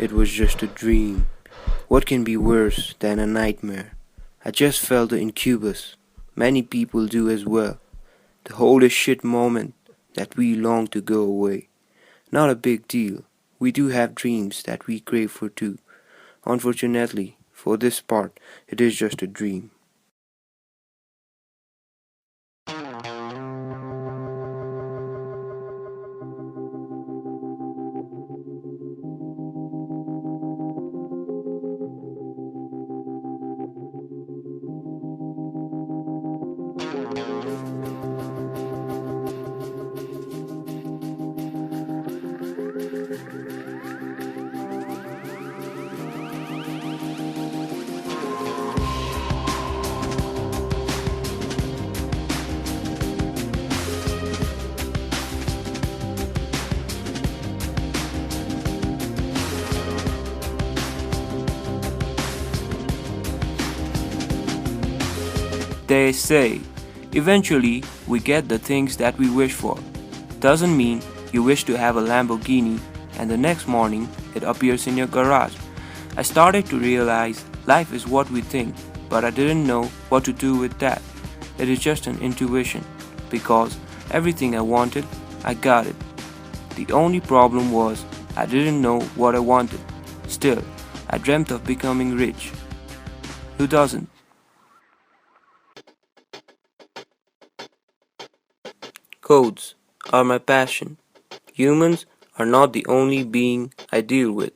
it was just a dream. What can be worse than a nightmare? I just felt the incubus. Many people do as well. The holy shit moment that we long to go away. Not a big deal. We do have dreams that we crave for too. Unfortunately, for this part, it is just a dream. They say, eventually we get the things that we wish for. Doesn't mean you wish to have a Lamborghini and the next morning it appears in your garage. I started to realize life is what we think, but I didn't know what to do with that. It is just an intuition, because everything I wanted, I got it. The only problem was I didn't know what I wanted. Still, I dreamt of becoming rich. Who doesn't? Codes are my passion. Humans are not the only being I deal with.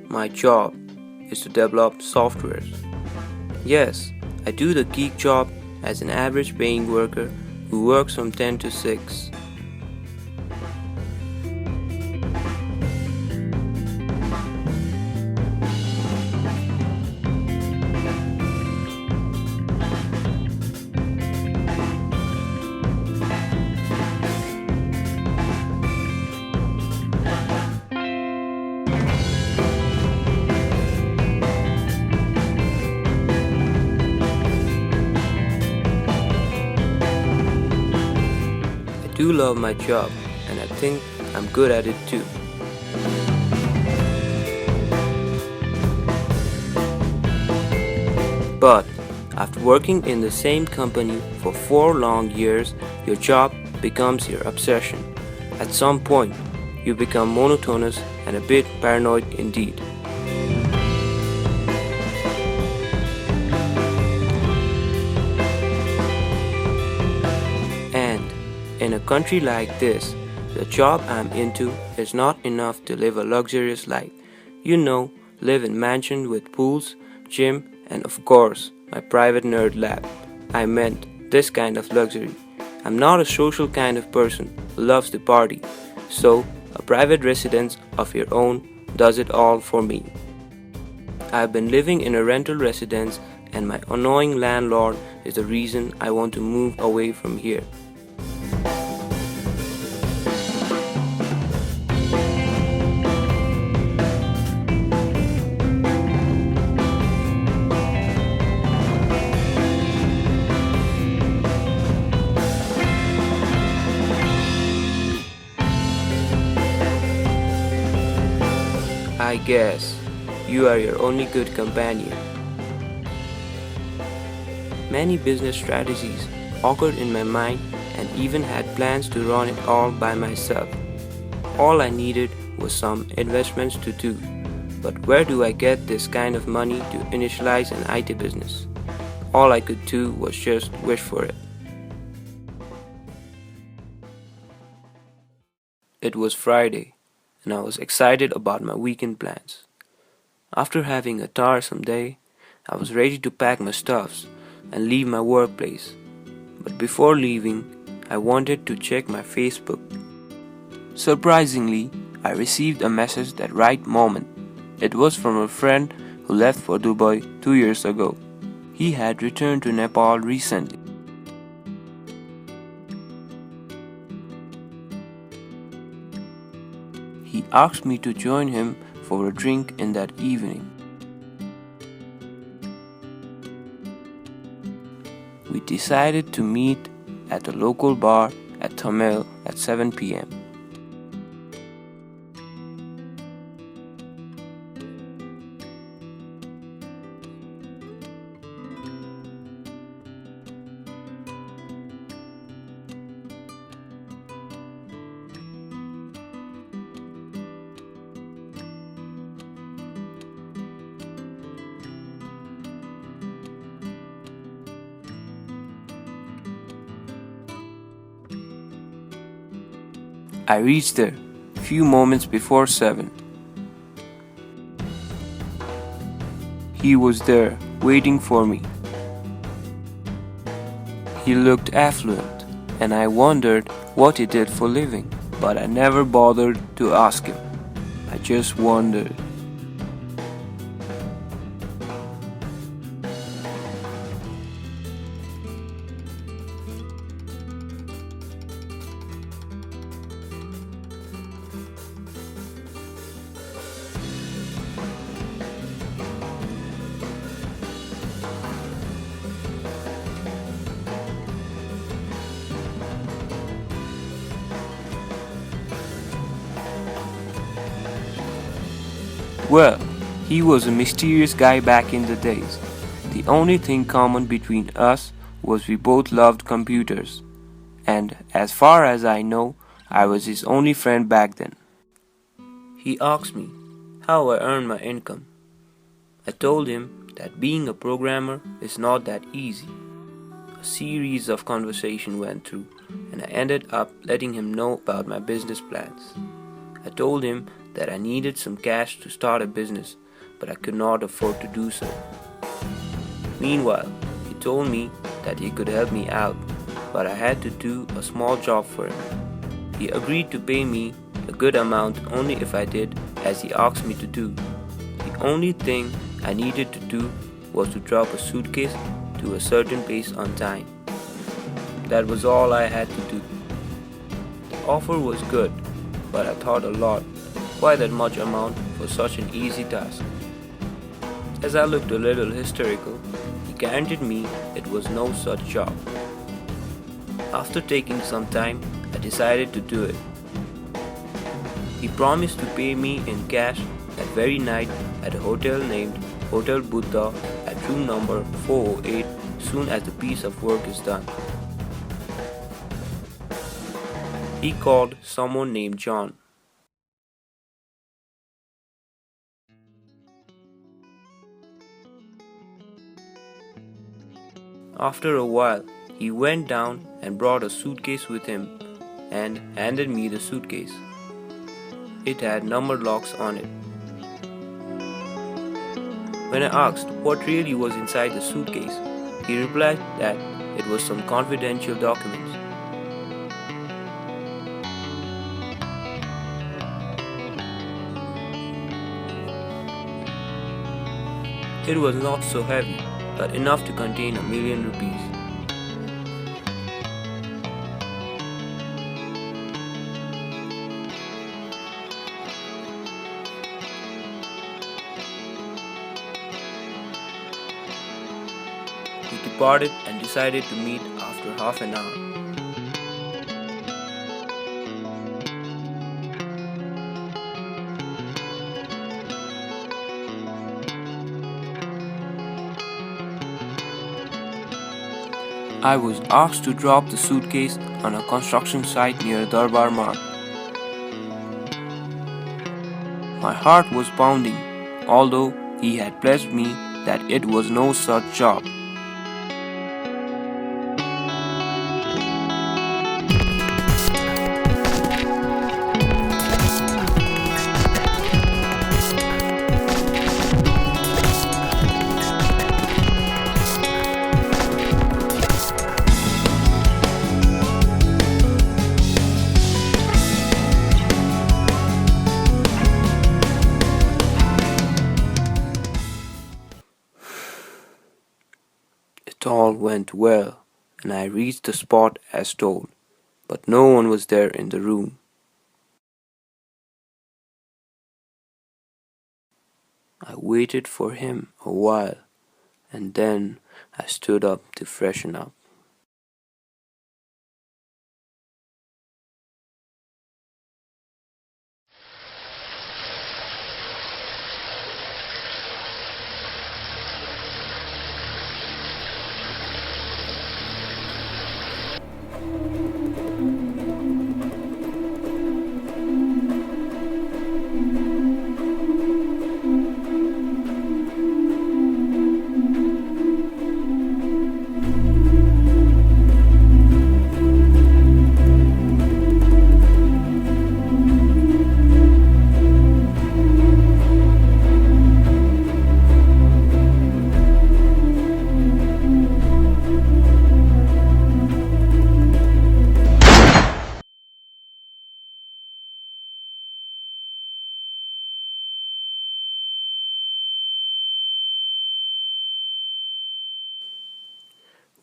My job is to develop softwares. Yes, I do the geek job as an average paying worker who works from 10 to 6. I do love my job, and I think I'm good at it too. But after working in the same company for 4 long years, your job becomes your obsession. At some point, you become monotonous and a bit paranoid indeed. In a country like this, the job I'm into is not enough to live a luxurious life. You know, live in mansion with pools, gym, and of course, my private nerd lab. I meant this kind of luxury. I'm not a social kind of person who loves to party, so a private residence of your own does it all for me. I've been living in a rental residence, and my annoying landlord is the reason I want to move away from here. I guess you are your only good companion. Many business strategies occurred in my mind and even had plans to run it all by myself. All I needed was some investments to do. But where do I get this kind of money to initialize an IT business? All I could do was just wish for it. It was Friday, and I was excited about my weekend plans. After having a tiresome day, I was ready to pack my stuffs and leave my workplace. But before leaving, I wanted to check my Facebook. Surprisingly, I received a message that right moment. It was from a friend who left for Dubai 2 years ago. He had returned to Nepal recently. He asked me to join him for a drink in that evening. We decided to meet at a local bar at Tamil at 7 p.m. I reached there few moments before 7. He was there waiting for me. He looked affluent, and I wondered what he did for living, but I never bothered to ask him. I just wondered. Well, he was a mysterious guy back in the days. The only thing common between us was we both loved computers. And as far as I know, I was his only friend back then. He asked me how I earn my income. I told him that being a programmer is not that easy. A series of conversation went through, and I ended up letting him know about my business plans. I told him that I needed some cash to start a business, but I could not afford to do so. Meanwhile, he told me that he could help me out, but I had to do a small job for him. He agreed to pay me a good amount only if I did as he asked me to do. The only thing I needed to do was to drop a suitcase to a certain place on time. That was all I had to do. The offer was good, but I thought a lot. Why that much amount for such an easy task? As I looked a little hysterical, he guaranteed me it was no such job. After taking some time, I decided to do it. He promised to pay me in cash that very night at a hotel named Hotel Buddha at room number 408 soon as the piece of work is done. He called someone named John. After a while, he went down and brought a suitcase with him and handed me the suitcase. It had number locks on it. When I asked what really was inside the suitcase, he replied that it was some confidential documents. It was not so heavy, but enough to contain 1,000,000 rupees. We departed and decided to meet after half an hour. I was asked to drop the suitcase on a construction site near Darbar Marg. My heart was pounding, although he had pledged me that it was no such job. It all went well, and I reached the spot as told, but no one was there in the room. I waited for him a while, and then I stood up to freshen up.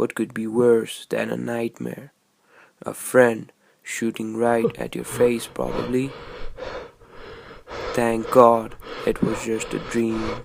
What could be worse than a nightmare? A friend shooting right at your face, probably. Thank God it was just a dream.